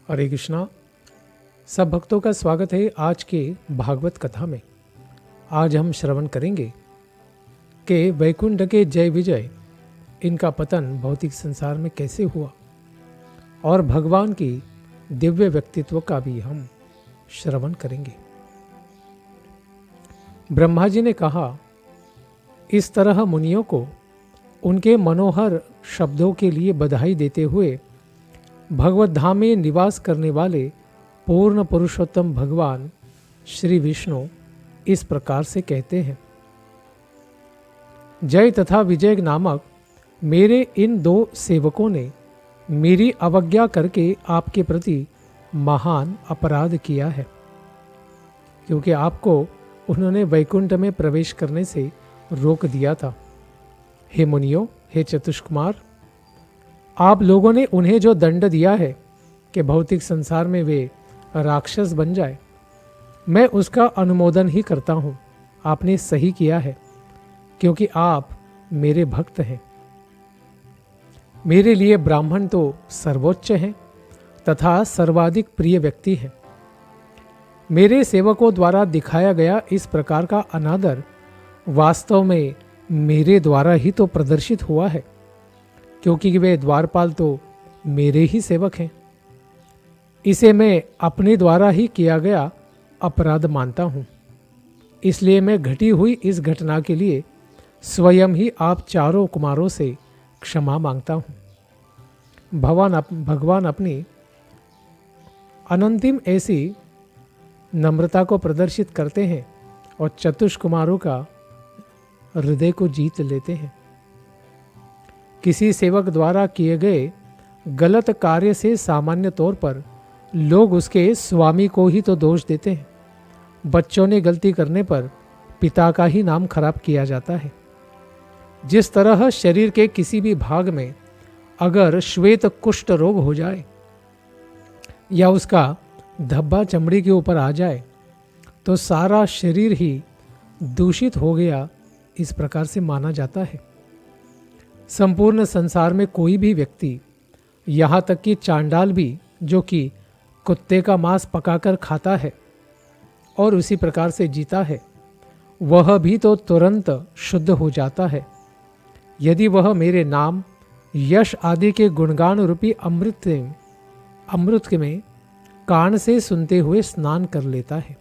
हरे कृष्णा। सब भक्तों का स्वागत है आज के भागवत कथा में। आज हम श्रवण करेंगे कि वैकुंठ के जय विजय इनका पतन भौतिक संसार में कैसे हुआ और भगवान की दिव्य व्यक्तित्व का भी हम श्रवण करेंगे। ब्रह्मा जी ने कहा, इस तरह मुनियों को उनके मनोहर शब्दों के लिए बधाई देते हुए भगवत धाम में निवास करने वाले पूर्ण पुरुषोत्तम भगवान श्री विष्णु इस प्रकार से कहते हैं। जय तथा विजय नामक मेरे इन दो सेवकों ने मेरी अवज्ञा करके आपके प्रति महान अपराध किया है, क्योंकि आपको उन्होंने वैकुंठ में प्रवेश करने से रोक दिया था। हे मुनियों, हे चतुष्कुमार, आप लोगों ने उन्हें जो दंड दिया है कि भौतिक संसार में वे राक्षस बन जाए, मैं उसका अनुमोदन ही करता हूँ। आपने सही किया है, क्योंकि आप मेरे भक्त हैं। मेरे लिए ब्राह्मण तो सर्वोच्च हैं तथा सर्वाधिक प्रिय व्यक्ति हैं। मेरे सेवकों द्वारा दिखाया गया इस प्रकार का अनादर वास्तव में मेरे द्वारा ही तो प्रदर्शित हुआ है, क्योंकि वे द्वारपाल तो मेरे ही सेवक हैं। इसे मैं अपने द्वारा ही किया गया अपराध मानता हूँ। इसलिए मैं घटी हुई इस घटना के लिए स्वयं ही आप चारों कुमारों से क्षमा मांगता हूँ। भगवान अपनी अनंतिम ऐसी नम्रता को प्रदर्शित करते हैं और चतुष्कुमारों का हृदय को जीत लेते हैं। किसी सेवक द्वारा किए गए गलत कार्य से सामान्य तौर पर लोग उसके स्वामी को ही तो दोष देते हैं। बच्चों ने गलती करने पर पिता का ही नाम खराब किया जाता है। जिस तरह शरीर के किसी भी भाग में अगर श्वेत कुष्ठ रोग हो जाए या उसका धब्बा चमड़ी के ऊपर आ जाए तो सारा शरीर ही दूषित हो गया, इस प्रकार से माना जाता है। संपूर्ण संसार में कोई भी व्यक्ति, यहाँ तक कि चांडाल भी, जो कि कुत्ते का मांस पकाकर खाता है और उसी प्रकार से जीता है, वह भी तो तुरंत शुद्ध हो जाता है यदि वह मेरे नाम, यश आदि के गुणगान रूपी अमृत में कान से सुनते हुए स्नान कर लेता है।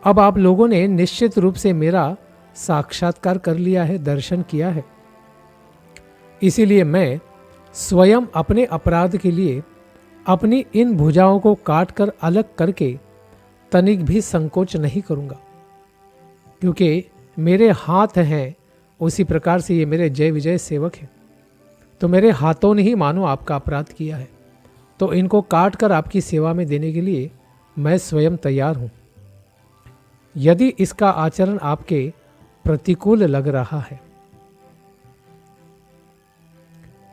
अब आप लोगों ने निश्चित रूप से मेरा साक्षात्कार कर लिया है, दर्शन किया है। इसीलिए मैं स्वयं अपने अपराध के लिए अपनी इन भुजाओं को काटकर अलग करके तनिक भी संकोच नहीं करूंगा, क्योंकि मेरे हाथ हैं उसी प्रकार से ये मेरे जय विजय सेवक हैं। तो मेरे हाथों ने ही मानो आपका अपराध किया है, तो इनको काट कर आपकी सेवा में देने के लिए मैं स्वयं तैयार हूं, यदि इसका आचरण आपके प्रतिकूल लग रहा है।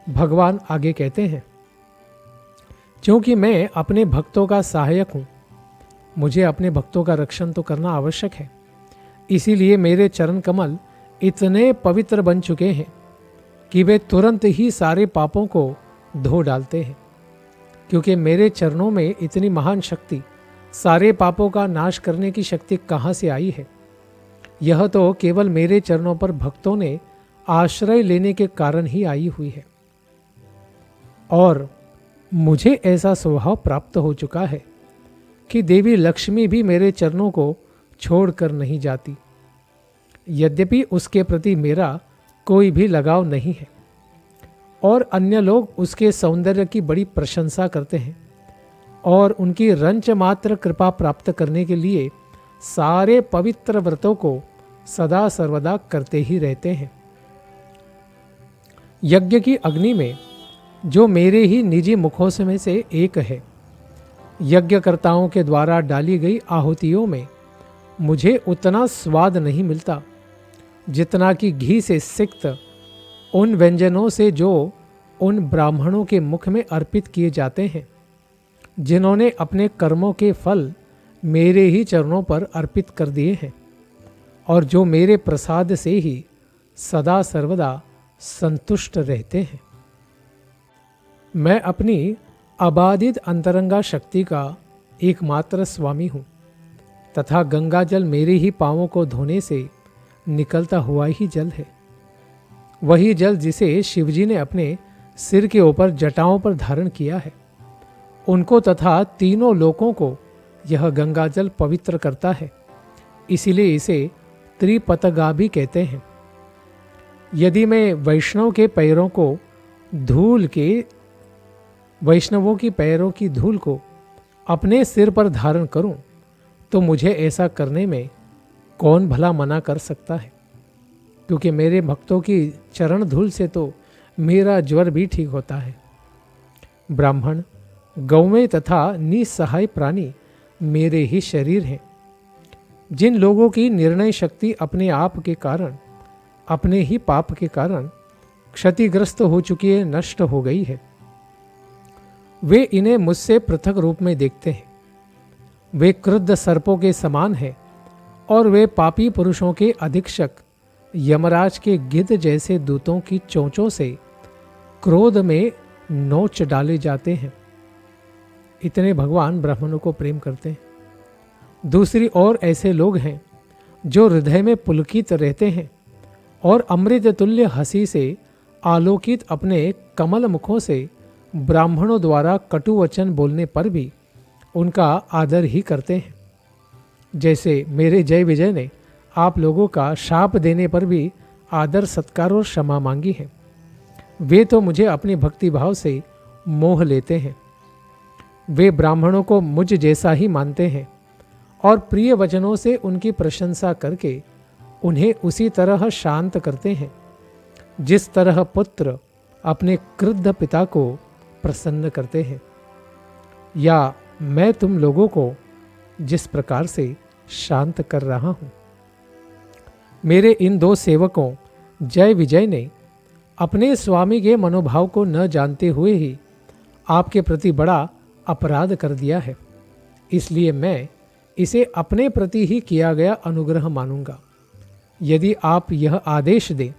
भगवान आगे कहते हैं, क्योंकि मैं अपने भक्तों का सहायक हूं, मुझे अपने भक्तों का रक्षण तो करना आवश्यक है। इसीलिए मेरे चरण कमल इतने पवित्र बन चुके हैं कि वे तुरंत ही सारे पापों को धो डालते हैं, क्योंकि मेरे चरणों में इतनी महान शक्ति, सारे पापों का नाश करने की शक्ति कहाँ से आई है। यह तो केवल मेरे चरणों पर भक्तों ने आश्रय लेने के कारण ही आई हुई है। और मुझे ऐसा स्वभाव प्राप्त हो चुका है कि देवी लक्ष्मी भी मेरे चरणों को छोड़कर नहीं जाती, यद्यपि उसके प्रति मेरा कोई भी लगाव नहीं है और अन्य लोग उसके सौंदर्य की बड़ी प्रशंसा करते हैं और उनकी रंच मात्र कृपा प्राप्त करने के लिए सारे पवित्र व्रतों को सदा सर्वदा करते ही रहते हैं। यज्ञ की अग्नि में, जो मेरे ही निजी मुखों में से एक है, यज्ञकर्ताओं के द्वारा डाली गई आहुतियों में मुझे उतना स्वाद नहीं मिलता जितना कि घी से सिक्त उन व्यंजनों से जो उन ब्राह्मणों के मुख में अर्पित किए जाते हैं, जिन्होंने अपने कर्मों के फल मेरे ही चरणों पर अर्पित कर दिए हैं और जो मेरे प्रसाद से ही सदा सर्वदा संतुष्ट रहते हैं। मैं अपनी अबाधित अंतरंगा शक्ति का एकमात्र स्वामी हूँ तथा गंगा जल मेरे ही पांवों को धोने से निकलता हुआ ही जल है। वही जल जिसे शिवजी ने अपने सिर के ऊपर जटाओं पर धारण किया है, उनको तथा तीनों लोकों को यह गंगा जल पवित्र करता है। इसीलिए इसे त्रिपतगा भी कहते हैं। यदि मैं वैष्णवों के पैरों की धूल को अपने सिर पर धारण करूं, तो मुझे ऐसा करने में कौन भला मना कर सकता है? क्योंकि मेरे भक्तों की चरण धूल से तो मेरा ज्वर भी ठीक होता है। ब्राह्मण, गौवें तथा निसहाय प्राणी मेरे ही शरीर हैं। जिन लोगों की निर्णय शक्ति अपने आप के कारण, अपने ही पाप के कारण क्षतिग्रस्त हो चुकी है, नष्ट हो गई है, वे इन्हें मुझसे पृथक रूप में देखते हैं। वे क्रुद्ध सर्पों के समान हैं और वे पापी पुरुषों के अधीक्षक यमराज के गिद्ध जैसे दूतों की चोंचों से क्रोध में नोच डाले जाते हैं। इतने भगवान ब्राह्मणों को प्रेम करते हैं। दूसरी ओर ऐसे लोग हैं जो हृदय में पुलकित रहते हैं और अमृत तुल्य हंसी से आलोकित अपने कमल मुखों से ब्राह्मणों द्वारा कटु वचन बोलने पर भी उनका आदर ही करते हैं। जैसे मेरे जय विजय ने आप लोगों का शाप देने पर भी आदर, सत्कार और क्षमा मांगी है। वे तो मुझे अपनी भक्ति भाव से मोह लेते हैं। वे ब्राह्मणों को मुझ जैसा ही मानते हैं और प्रिय वचनों से उनकी प्रशंसा करके उन्हें उसी तरह शांत करते हैं जिस तरह पुत्र अपने क्रुद्ध पिता को प्रसन्न करते हैं, या मैं तुम लोगों को जिस प्रकार से शांत कर रहा हूं। मेरे इन दो सेवकों जय विजय ने अपने स्वामी के मनोभाव को न जानते हुए ही आपके प्रति बड़ा अपराध कर दिया है। इसलिए मैं इसे अपने प्रति ही किया गया अनुग्रह मानूंगा। यदि आप यह आदेश दें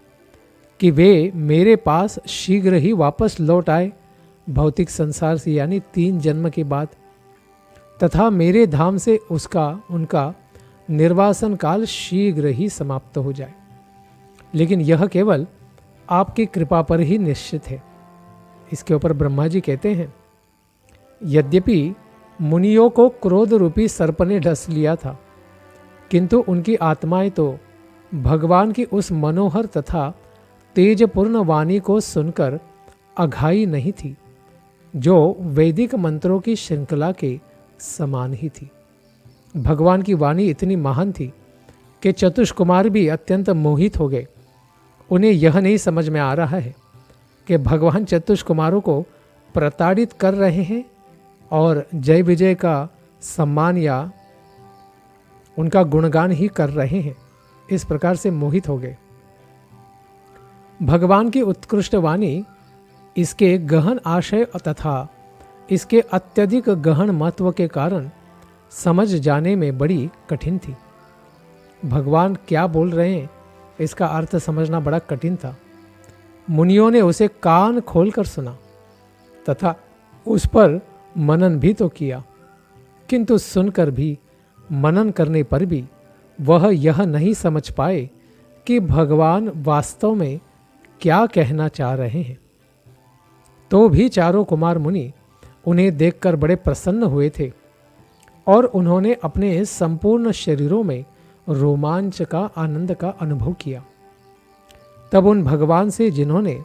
कि वे मेरे पास शीघ्र ही वापस लौट आए भौतिक संसार से, यानी 3 जन्म के बाद, तथा मेरे धाम से उनका निर्वासन काल शीघ्र ही समाप्त हो जाए, लेकिन यह केवल आपकी कृपा पर ही निश्चित है। इसके ऊपर ब्रह्मा जी कहते हैं, यद्यपि मुनियों को क्रोध रूपी सर्प ने ढस लिया था, किंतु उनकी आत्माएं तो भगवान की उस मनोहर तथा तेजपूर्ण वाणी को सुनकर अघाई नहीं थी, जो वैदिक मंत्रों की श्रृंखला के समान ही थी। भगवान की वाणी इतनी महान थी कि चतुष्कुमार भी अत्यंत मोहित हो गए। उन्हें यह नहीं समझ में आ रहा है कि भगवान चतुष्कुमारों को प्रताड़ित कर रहे हैं और जय विजय का सम्मान या उनका गुणगान ही कर रहे हैं। इस प्रकार से मोहित हो गए। भगवान की उत्कृष्ट वाणी इसके गहन आशय तथा इसके अत्यधिक गहन महत्व के कारण समझ जाने में बड़ी कठिन थी। भगवान क्या बोल रहे हैं इसका अर्थ समझना बड़ा कठिन था। मुनियों ने उसे कान खोलकर सुना तथा उस पर मनन भी तो किया, किंतु सुनकर भी, मनन करने पर भी वह यह नहीं समझ पाए कि भगवान वास्तव में क्या कहना चाह रहे हैं। तो भी चारों कुमार मुनि उन्हें देखकर बड़े प्रसन्न हुए थे और उन्होंने अपने संपूर्ण शरीरों में रोमांच का, आनंद का अनुभव किया। तब उन भगवान से, जिन्होंने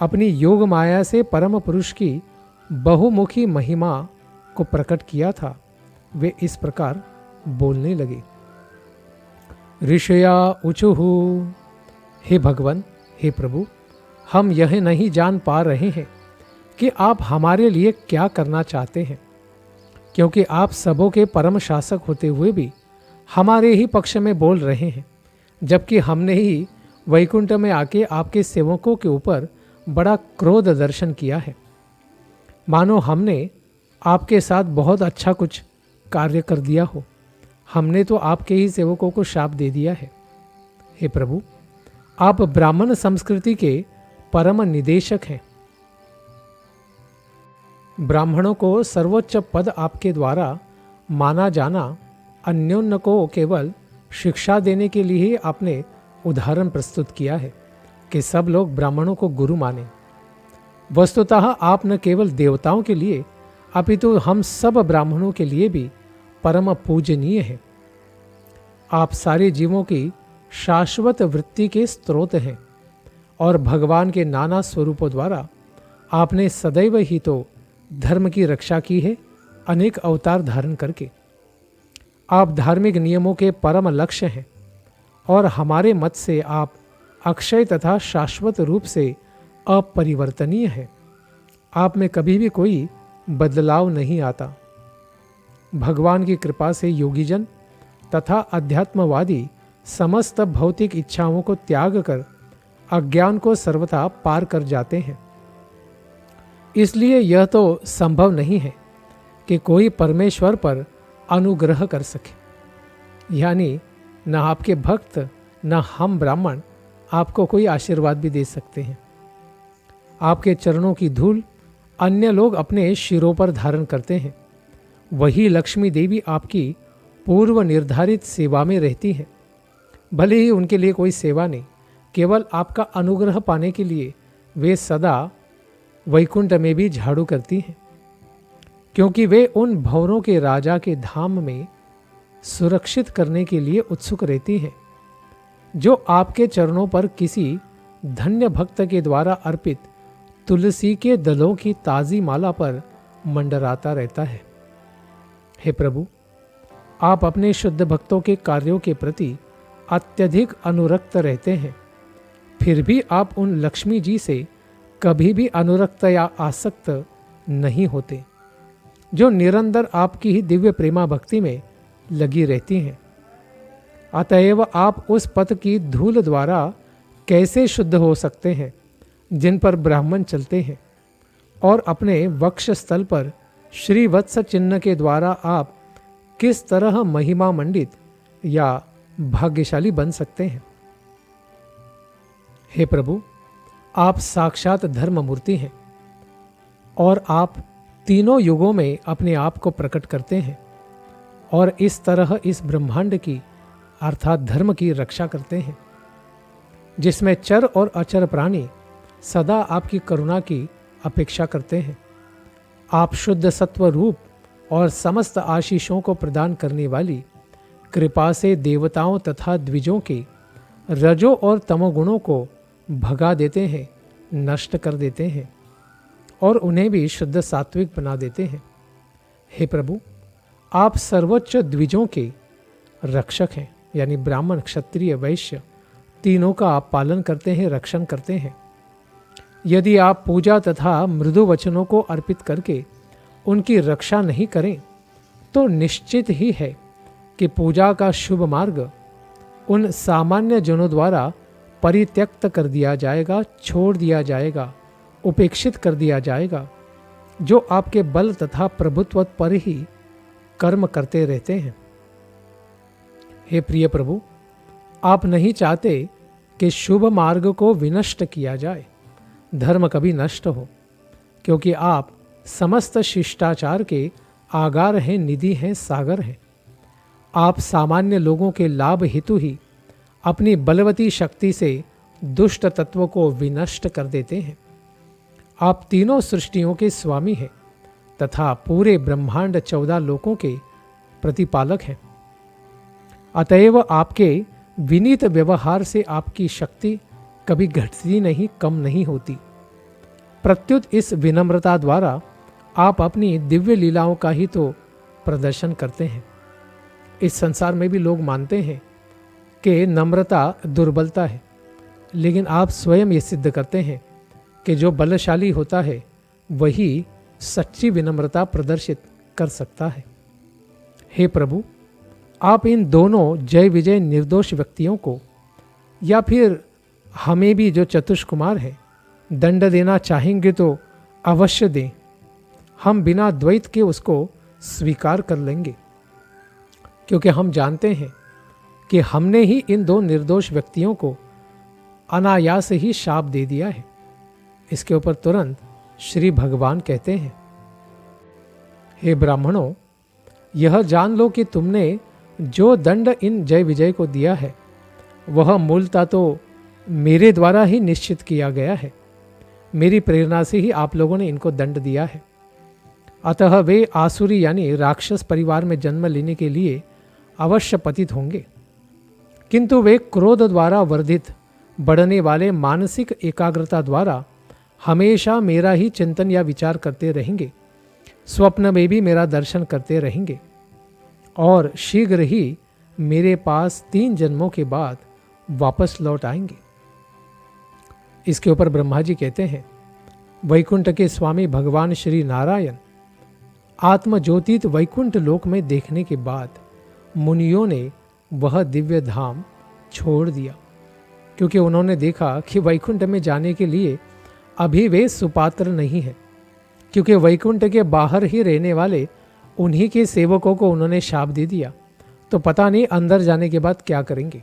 अपनी योग माया से परम पुरुष की बहुमुखी महिमा को प्रकट किया था, वे इस प्रकार बोलने लगे। ऋषया उचुहु, हे भगवान, हे प्रभु, हम यह नहीं जान पा रहे हैं कि आप हमारे लिए क्या करना चाहते हैं, क्योंकि आप सबों के परम शासक होते हुए भी हमारे ही पक्ष में बोल रहे हैं, जबकि हमने ही वैकुंठ में आके आपके सेवकों के ऊपर बड़ा क्रोध दर्शन किया है। मानो हमने आपके साथ बहुत अच्छा कुछ कार्य कर दिया हो। हमने तो आपके ही सेवकों को शाप दे दिया है। हे प्रभु, आप ब्राह्मण संस्कृति के परम निदेशक हैं। ब्राह्मणों को सर्वोच्च पद आपके द्वारा माना जाना, अन्योन्य को केवल शिक्षा देने के लिए ही आपने उदाहरण प्रस्तुत किया है कि सब लोग ब्राह्मणों को गुरु माने। वस्तुतः आप न केवल देवताओं के लिए अपितु हम सब ब्राह्मणों के लिए भी परम पूजनीय हैं। आप सारे जीवों की शाश्वत वृत्ति के स्रोत हैं और भगवान के नाना स्वरूपों द्वारा आपने सदैव ही तो धर्म की रक्षा की है, अनेक अवतार धारण करके। आप धार्मिक नियमों के परम लक्ष्य हैं और हमारे मत से आप अक्षय तथा शाश्वत रूप से अपरिवर्तनीय हैं। आप में कभी भी कोई बदलाव नहीं आता। भगवान की कृपा से योगीजन तथा अध्यात्मवादी समस्त भौतिक इच्छाओं को त्याग कर अज्ञान को सर्वथा पार कर जाते हैं। इसलिए यह तो संभव नहीं है कि कोई परमेश्वर पर अनुग्रह कर सके, यानी न आपके भक्त न हम ब्राह्मण आपको कोई आशीर्वाद भी दे सकते हैं। आपके चरणों की धूल अन्य लोग अपने शिरों पर धारण करते हैं। वही लक्ष्मी देवी आपकी पूर्व निर्धारित सेवा में रहती हैं। भले ही उनके लिए कोई सेवा नहीं, केवल आपका अनुग्रह पाने के लिए वे सदा वैकुंठ में भी झाड़ू करती हैं, क्योंकि वे उन भंवरों के राजा के धाम में सुरक्षित करने के लिए उत्सुक रहती हैं, जो आपके चरणों पर किसी धन्य भक्त के द्वारा अर्पित तुलसी के दलों की ताजी माला पर मंडराता रहता है। हे प्रभु, आप अपने शुद्ध भक्तों के कार्यों के प्रति अत्यधिक अनुरक्त रहते हैं, फिर भी आप उन लक्ष्मी जी से कभी भी अनुरक्त या आसक्त नहीं होते, जो निरंतर आपकी ही दिव्य प्रेमा भक्ति में लगी रहती हैं। अतएव आप उस पथ की धूल द्वारा कैसे शुद्ध हो सकते हैं जिन पर ब्राह्मण चलते हैं, और अपने वक्ष स्थल पर श्रीवत्स चिन्ह के द्वारा आप किस तरह महिमा मंडित या भाग्यशाली बन सकते हैं। हे प्रभु, आप साक्षात धर्म मूर्ति हैं और आप तीनों युगों में अपने आप को प्रकट करते हैं और इस तरह इस ब्रह्मांड की अर्थात धर्म की रक्षा करते हैं, जिसमें चर और अचर प्राणी सदा आपकी करुणा की अपेक्षा करते हैं। आप शुद्ध सत्व रूप और समस्त आशीषों को प्रदान करने वाली कृपा से देवताओं तथा द्विजों के रजो और तमोगुणों को भगा देते हैं, नष्ट कर देते हैं और उन्हें भी शुद्ध सात्विक बना देते हैं। हे प्रभु, आप सर्वोच्च द्विजों के रक्षक हैं, यानी ब्राह्मण क्षत्रिय वैश्य तीनों का आप पालन करते हैं, रक्षण करते हैं। यदि आप पूजा तथा मृदु वचनों को अर्पित करके उनकी रक्षा नहीं करें तो निश्चित ही है कि पूजा का शुभ मार्ग उन सामान्य जनों द्वारा परित्यक्त कर दिया जाएगा, छोड़ दिया जाएगा, उपेक्षित कर दिया जाएगा, जो आपके बल तथा प्रभुत्व पर ही कर्म करते रहते हैं। हे प्रिय प्रभु, आप नहीं चाहते कि शुभ मार्ग को विनष्ट किया जाए, धर्म कभी नष्ट हो, क्योंकि आप समस्त शिष्टाचार के आगार हैं, निधि हैं, सागर हैं। आप सामान्य लोगों के लाभ हेतु ही अपनी बलवती शक्ति से दुष्ट तत्वों को विनष्ट कर देते हैं। आप तीनों सृष्टियों के स्वामी हैं तथा पूरे ब्रह्मांड 14 लोकों के प्रतिपालक हैं। अतएव आपके विनीत व्यवहार से आपकी शक्ति कभी घटती नहीं, कम नहीं होती। प्रत्युत इस विनम्रता द्वारा आप अपनी दिव्य लीलाओं का ही तो प्रदर्शन करते हैं। इस संसार में भी लोग मानते हैं कि नम्रता दुर्बलता है, लेकिन आप स्वयं ये सिद्ध करते हैं कि जो बलशाली होता है वही सच्ची विनम्रता प्रदर्शित कर सकता है। हे प्रभु, आप इन दोनों जय विजय निर्दोष व्यक्तियों को या फिर हमें भी जो चतुष्कुमार हैं दंड देना चाहेंगे तो अवश्य दें। हम बिना द्वैत के उसको स्वीकार कर लेंगे, क्योंकि हम जानते हैं कि हमने ही इन दो निर्दोष व्यक्तियों को अनायास ही शाप दे दिया है। इसके ऊपर तुरंत श्री भगवान कहते हैं, हे ब्राह्मणों, यह जान लो कि तुमने जो दंड इन जय विजय को दिया है वह मूलतः तो मेरे द्वारा ही निश्चित किया गया है। मेरी प्रेरणा से ही आप लोगों ने इनको दंड दिया है। अतः वे आसुरी यानी राक्षस परिवार में जन्म लेने के लिए अवश्य पतित होंगे, किंतु वे क्रोध द्वारा वर्धित बढ़ने वाले मानसिक एकाग्रता द्वारा हमेशा मेरा ही चिंतन या विचार करते रहेंगे, स्वप्न में भी मेरा दर्शन करते रहेंगे और शीघ्र ही मेरे पास 3 जन्मों के बाद वापस लौट आएंगे। इसके ऊपर ब्रह्मा जी कहते हैं, वैकुंठ के स्वामी भगवान श्री नारायण आत्मज्योतित वैकुंठ लोक में देखने के बाद मुनियों ने वह दिव्य धाम छोड़ दिया, क्योंकि उन्होंने देखा कि वैकुंठ में जाने के लिए अभी वे सुपात्र नहीं हैं, क्योंकि वैकुंठ के बाहर ही रहने वाले उन्हीं के सेवकों को उन्होंने शाप दे दिया, तो पता नहीं अंदर जाने के बाद क्या करेंगे।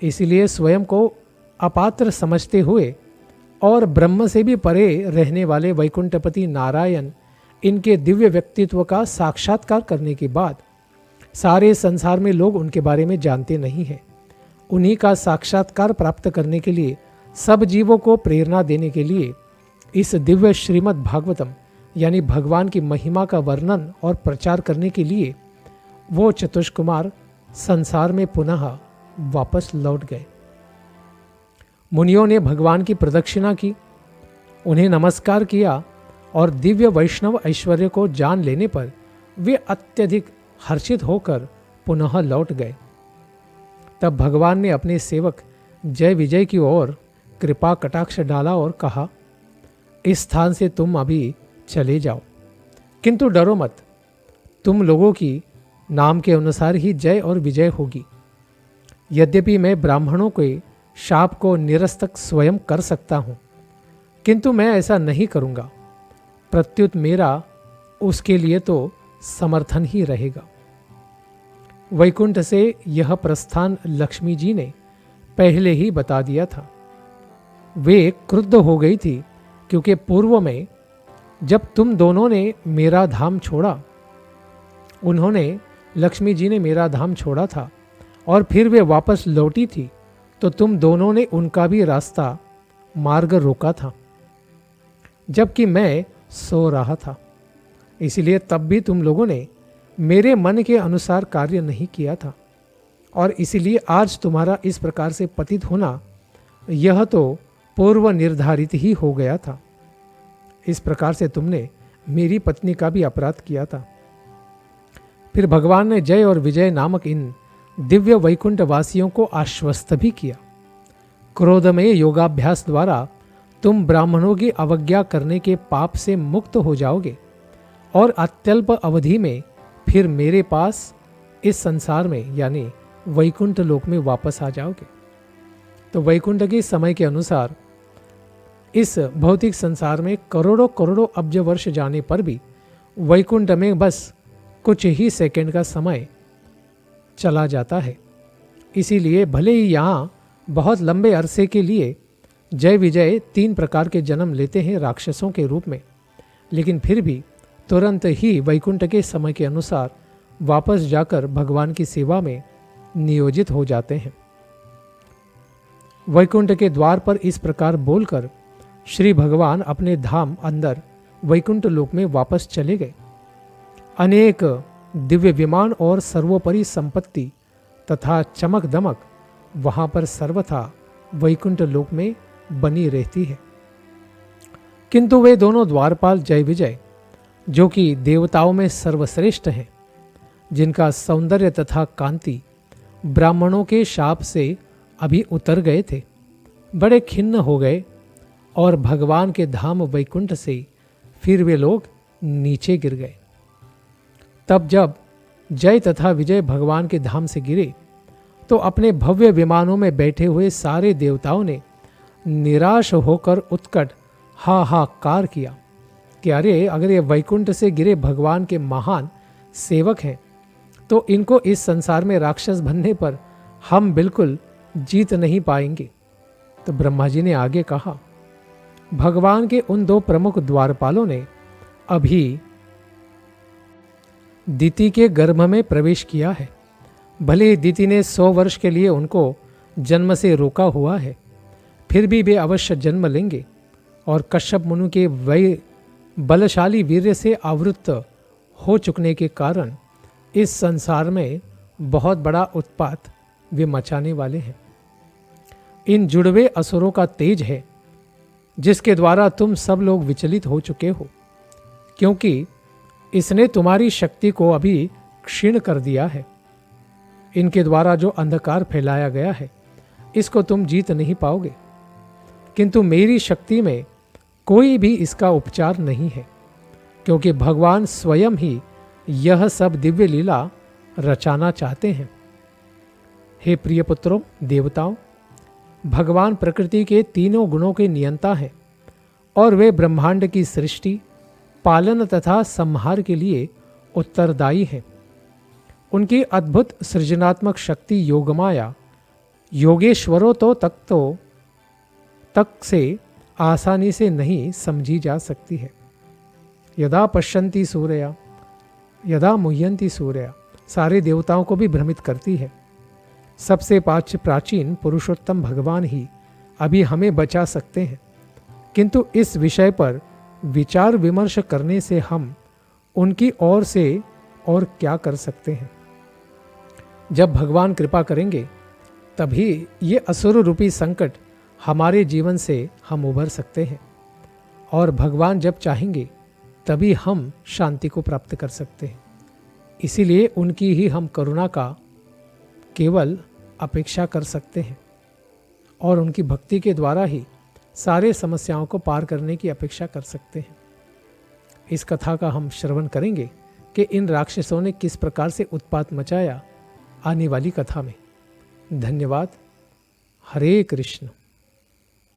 इसलिए स्वयं को अपात्र समझते हुए और ब्रह्म से भी परे रहने वाले वैकुंठपति नारायण इनके दिव्य व्यक्तित्व का साक्षात्कार करने के बाद सारे संसार में लोग उनके बारे में जानते नहीं हैं। उन्हीं का साक्षात्कार प्राप्त करने के लिए, सब जीवों को प्रेरणा देने के लिए इस दिव्य श्रीमद् भागवतम यानी भगवान की महिमा का वर्णन और प्रचार करने के लिए वो चतुष्कुमार संसार में पुनः वापस लौट गए। मुनियों ने भगवान की प्रदक्षिणा की, उन्हें नमस्कार किया और दिव्य वैष्णव ऐश्वर्य को जान लेने पर वे अत्यधिक हर्षित होकर पुनः लौट गए। तब भगवान ने अपने सेवक जय विजय की ओर कृपा कटाक्ष डाला और कहा, इस स्थान से तुम अभी चले जाओ, किंतु डरो मत, तुम लोगों की नाम के अनुसार ही जय और विजय होगी। यद्यपि मैं ब्राह्मणों के शाप को निरस्तक स्वयं कर सकता हूँ, किंतु मैं ऐसा नहीं करूँगा। प्रत्युत मेरा उसके लिए तो समर्थन ही रहेगा। वैकुंठ से यह प्रस्थान लक्ष्मी जी ने पहले ही बता दिया था। वे क्रुद्ध हो गई थी, क्योंकि पूर्व में जब तुम दोनों ने मेरा धाम छोड़ा, उन्होंने लक्ष्मी जी ने मेरा धाम छोड़ा था और फिर वे वापस लौटी थी, तो तुम दोनों ने उनका भी रास्ता मार्ग रोका था, जबकि मैं सो रहा था। इसलिए तब भी तुम लोगों ने मेरे मन के अनुसार कार्य नहीं किया था, और इसीलिए आज तुम्हारा इस प्रकार से पतित होना यह तो पूर्व निर्धारित ही हो गया था। इस प्रकार से तुमने मेरी पत्नी का भी अपराध किया था। फिर भगवान ने जय और विजय नामक इन दिव्य वैकुंठ वासियों को आश्वस्त भी किया। क्रोधमय योगाभ्यास द्वारा तुम ब्राह्मणों की अवज्ञा करने के पाप से मुक्त हो जाओगे और अत्यल्प अवधि में फिर मेरे पास इस संसार में यानी वैकुंठ लोक में वापस आ जाओगे। तो वैकुंठ के समय के अनुसार इस भौतिक संसार में करोड़ों करोड़ों अब्ज वर्ष जाने पर भी वैकुंठ में बस कुछ ही सेकंड का समय चला जाता है। इसीलिए भले ही यहाँ बहुत लंबे अरसे के लिए जय विजय 3 प्रकार के जन्म लेते हैं राक्षसों के रूप में, लेकिन फिर भी तुरंत ही वैकुंठ के समय के अनुसार वापस जाकर भगवान की सेवा में नियोजित हो जाते हैं। वैकुंठ के द्वार पर इस प्रकार बोलकर श्री भगवान अपने धाम अंदर वैकुंठ लोक में वापस चले गए। अनेक दिव्य विमान और सर्वोपरि संपत्ति तथा चमक दमक वहां पर सर्वथा वैकुंठ लोक में बनी रहती है। किंतु वे दोनों द्वारपाल जय विजय, जो कि देवताओं में सर्वश्रेष्ठ हैं, जिनका सौंदर्य तथा कांति ब्राह्मणों के शाप से अभी उतर गए थे, बड़े खिन्न हो गए और भगवान के धाम वैकुंठ से फिर वे लोग नीचे गिर गए। तब जब जय तथा विजय भगवान के धाम से गिरे, तो अपने भव्य विमानों में बैठे हुए सारे देवताओं ने निराश होकर उत्कट हाहाकार किया कि अरे, अगर ये वैकुंठ से गिरे भगवान के महान सेवक हैं, तो इनको इस संसार में राक्षस बनने पर हम बिल्कुल जीत नहीं पाएंगे। तो ब्रह्मा जी ने आगे कहा, भगवान के उन 2 प्रमुख द्वारपालों ने अभी दिति के गर्भ में प्रवेश किया है। भले ही दिति ने 100 वर्ष के लिए उनको जन्म से रोका हुआ है, फिर भी वे अवश्य जन्म लेंगे और कश्यप मुनि के वही बलशाली वीर्य से आवृत्त हो चुकने के कारण इस संसार में बहुत बड़ा उत्पात वे मचाने वाले हैं। इन जुड़वे असुरों का तेज है जिसके द्वारा तुम सब लोग विचलित हो चुके हो, क्योंकि इसने तुम्हारी शक्ति को अभी क्षीण कर दिया है। इनके द्वारा जो अंधकार फैलाया गया है इसको तुम जीत नहीं पाओगे, किंतु मेरी शक्ति में कोई भी इसका उपचार नहीं है, क्योंकि भगवान स्वयं ही यह सब दिव्य लीला रचाना चाहते हैं। हे प्रिय पुत्रों, देवताओं, भगवान प्रकृति के तीनों गुणों के नियंता हैं और वे ब्रह्मांड की सृष्टि, पालन तथा संहार के लिए उत्तरदायी हैं। उनकी अद्भुत सृजनात्मक शक्ति योगमाया योगेश्वरों तक से आसानी से नहीं समझी जा सकती है। यदा पश्यन्ति सूर्या यदा मुह्यन्ति सूर्या सारे देवताओं को भी भ्रमित करती है। सबसे प्राचीन पुरुषोत्तम भगवान ही अभी हमें बचा सकते हैं, किंतु इस विषय पर विचार विमर्श करने से हम उनकी ओर से और क्या कर सकते हैं। जब भगवान कृपा करेंगे तभी ये असुर रूपी संकट हमारे जीवन से हम उभर सकते हैं, और भगवान जब चाहेंगे तभी हम शांति को प्राप्त कर सकते हैं। इसीलिए उनकी ही हम करुणा का केवल अपेक्षा कर सकते हैं और उनकी भक्ति के द्वारा ही सारे समस्याओं को पार करने की अपेक्षा कर सकते हैं। इस कथा का हम श्रवण करेंगे कि इन राक्षसों ने किस प्रकार से उत्पात मचाया आने वाली कथा में। धन्यवाद। हरे कृष्ण।